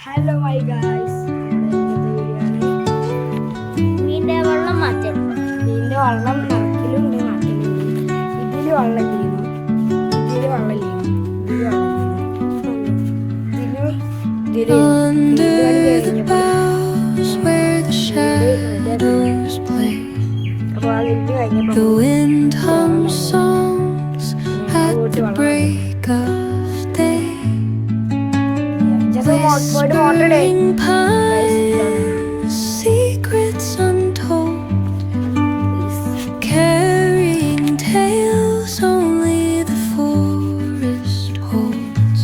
Hello my guys, മീൻ്റെ വെള്ളം മാറ്റൽ. മീനിൻ്റെ വെള്ളം നിറക്കലുണ്ട്, മാറ്റലുണ്ട്. ഇതിൽ വെള്ളം ചെയ്യുന്നു, ഇതിൽ വെള്ളം ചെയ്യുന്നു, ഇതിൽ അപ്പോൾ ആ വലിയ secrets untold, carrying tales only the forest holds.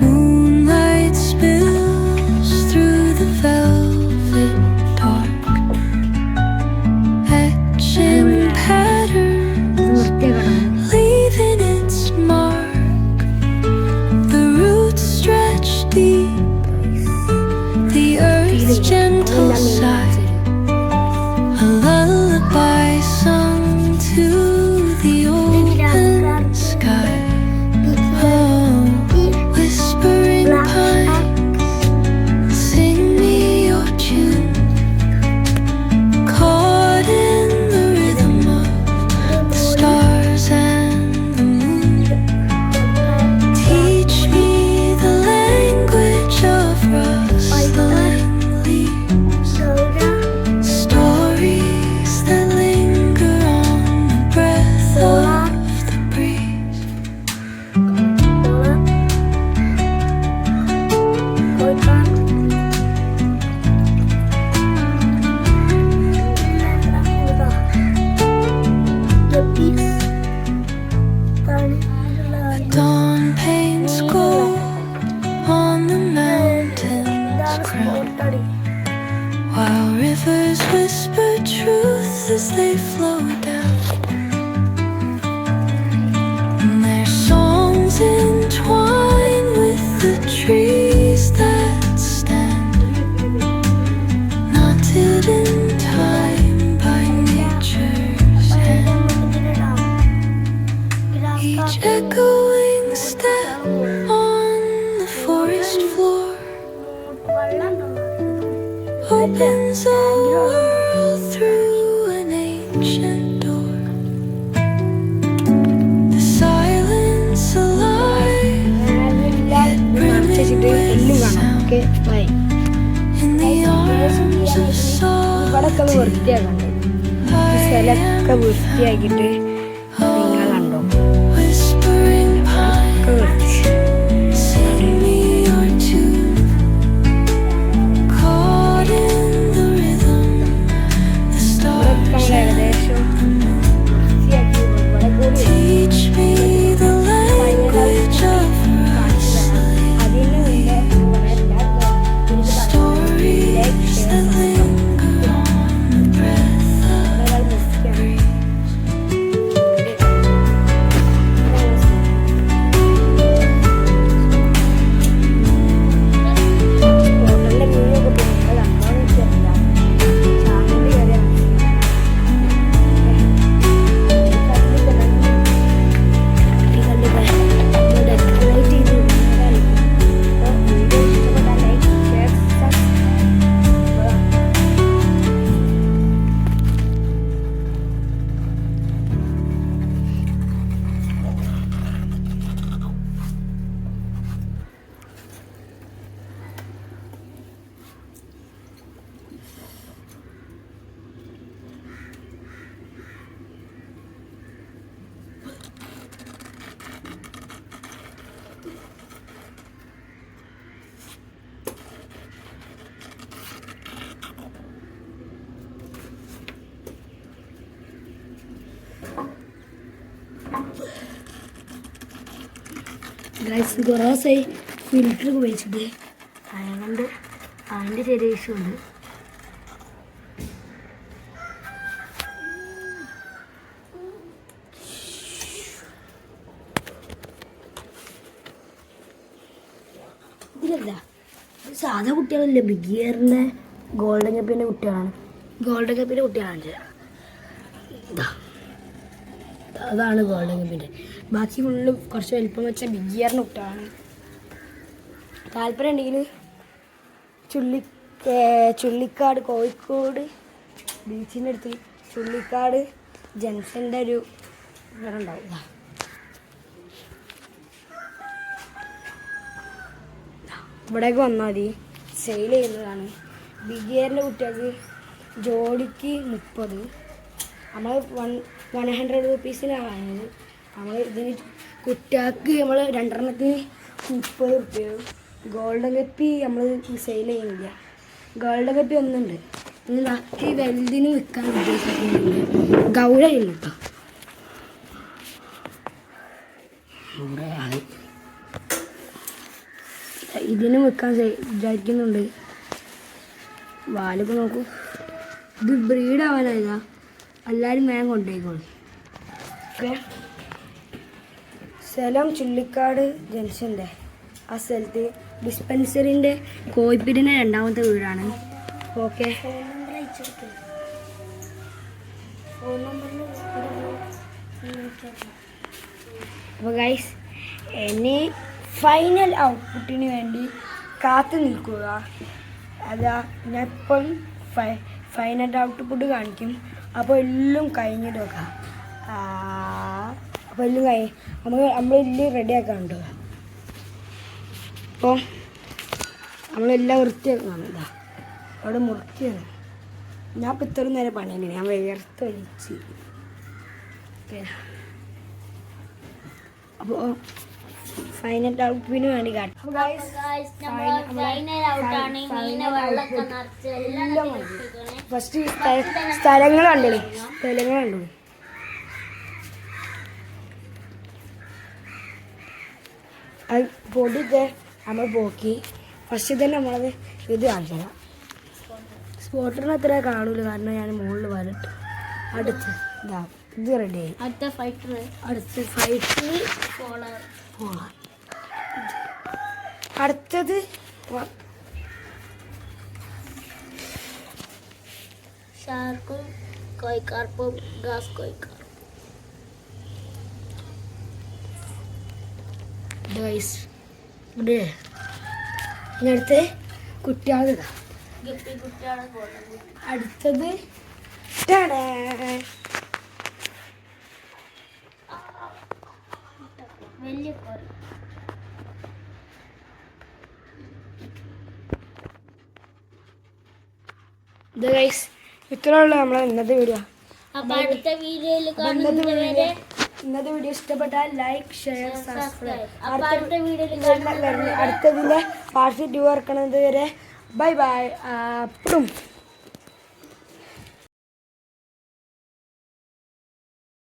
Moonlight spills through the velvet dark, etching patterns, leaving its mark. The roots stretch deep, the earth's gentle sigh, a lullaby sung to the open sky. Oh, whispering pines, sing me your tune, caught in the rhythm of the stars and the moon. Teach me the language of rustling leaves, stories that linger on the breath of the breeze. Dawn paints gold on the mountain's crown, while rivers whisper truth as they flow down. And their songs entwine with the trees that stand, knotted in time by nature's hand. Each echoing step on the forest floor opens a world through an ancient door. The silence alive, yet brimming with sound. In the arms of song, സ്ഥലമൊക്കെ വൃത്തിയാക്കിയിട്ട് നിങ്ങൾ കണ്ടോ? whispering pines, sing me your tune, caught in the rhythm, the stars ഏകദേശം വൃത്തിയാക്കി teach me the language of rustling, stories that linger on the breath of the breeze. Guys കുറേ ദിവസമായി filter ഉപയോഗിച്ചിട്ട് അതുകൊണ്ട് അതിൻ്റെ ചെറിയ ഇഷ്യൂ ഉണ്ട്. ഇതിലല്ല, ഇത് സാധാ കുട്ടികളല്ല, ബിഗ് ഇയറിൻ്റെ ഗോൾഡൻ കപ്പിൻ്റെ കുട്ടികളാണ്. ഗോൾഡൻ കപ്പിൻ്റെ കുട്ടികളാണ്. ഇതാ അതാണ് ഗോൾഡൻ കപ്പിൻ്റെ. ബാക്കി ഫുള്ളും കുറച്ച് വലിപ്പം വെച്ച ബിഗ് ഇയറിൻ്റെ കുട്ടികളാണ്. താല്പര്യം ഉണ്ടെങ്കിൽ ചുള്ളിക്കാട് കോഴിക്കോട് ബീച്ചിൻ്റെ അടുത്ത് ചുള്ളിക്കാട് ജംഗ്ഷൻ്റെ ഒരു ഇവിടെ ഉണ്ടാവും. ഇവിടേക്ക് വന്നാൽ മതി. സെയിൽ ചെയ്യുന്നതാണ്. ബിഗ് ഇയറിൻ്റെ കുട്ടികൾക്ക് ജോഡിക്ക് 30. നമ്മൾ 100 റുപ്പീസിനാണ് വാങ്ങിയത്. നമ്മൾ ഇതിന് കുട്ടികൾക്ക് നമ്മൾ 2 എണ്ണത്തിന് 30 റുപ്യയും. ഗോൾഡൻ കപ്പി നമ്മൾ സെയിൽ ചെയ്യുന്നില്ല. ഗോൾഡൻ കപ്പി ഒന്നുണ്ട്. ഇനി ബാക്കി വലുതിന് വിൽക്കാൻ ഉദ്ദേശിക്കുന്നുണ്ട്. ഗൗരയില്ല കേട്ടോ. ഇതിന് വിൽക്കാൻ വിചാരിക്കുന്നുണ്ട്. വാലിപ്പോൾ നോക്കൂ. ഇത് ബ്രീഡാവാനായതാ. എല്ലാവരും വേഗം കൊണ്ടുപോയിക്കോളൂ. ഓക്കെ. സ്ഥലം ചുള്ളിക്കാട് ജംഗ്ഷൻ്റെ ആ സ്ഥലത്ത് ഡിസ്പെൻസറിൻ്റെ കോഴിപ്പീടിൻ്റെ 2ാമത്തെ വീടാണ്. ഓക്കെ. അപ്പോൾ ഗൈസ് ഇനി ഫൈനൽ ഔട്ട്പുട്ടിന് വേണ്ടി കാത്തു നിൽക്കുക. അതാ ഞാൻ ഇപ്പം ഫൈനൽ ഔട്ട്പുട്ട് കാണിക്കും. അപ്പോൾ എല്ലാം കഴിഞ്ഞിട്ട് വെക്കാം. അപ്പോൾ എല്ലാം നമ്മളെല്ലാം റെഡിയാക്കാൻ കേട്ടോ. അപ്പോൾ നമ്മളെല്ലാം വൃത്തിയാക്കണം. ഇതാ അവിടെ മുറിക്കുകയാണ്. ഞാൻ ഇപ്പം ഇത്രയും നേരം പണിയുണ്ട്. ഞാൻ വേർത്തൊഴിച്ച്. അപ്പോൾ ഫൈനൽ ഔട്ട്പുട്ടിന് വേണ്ടി കാട്ടും. ഫസ്റ്റ് സ്ഥലങ്ങൾ കണ്ടോളൂ. അത് പൊടിയൊക്കെ നമ്മൾ പോക്കി. ഫസ്റ്റ് തന്നെ നമ്മളത് ഇത് കാണിക്കണം. സ്പോട്ടറിന് അത്ര കാണൂല, കാരണം ഞാൻ മുകളിൽ വരട്ടു. അടുത്ത് ഇതാ ഇത് റെഡിയായി. അടുത്ത ഫൈറ്റർ അടുത്തത് ഷാർക്കും കോഴിക്കാർപ്പും ഗ്രാസ് കോഴിക്കാർ. അടുത്ത് കുട്ടികളെ അടുത്തത് വലിയ കോഴി. ഇത് ഗൈസ് ഇത്രയുള്ള നമ്മളെ ഇന്നത്തെ വീഡിയോ. അപ്പൊ അടുത്ത വീഡിയോയിൽ ഇന്നത്തെ വീഡിയോ ഇഷ്ടപ്പെട്ടാൽ ലൈക്ക്, ഷെയർ, സബ്സ്ക്രൈബ്. അടുത്ത വീഡിയോയിൽ അടുത്തതിൻ്റെ പാർട്ട് 2 ഇറക്കണത് വരെ ബൈ ബൈ.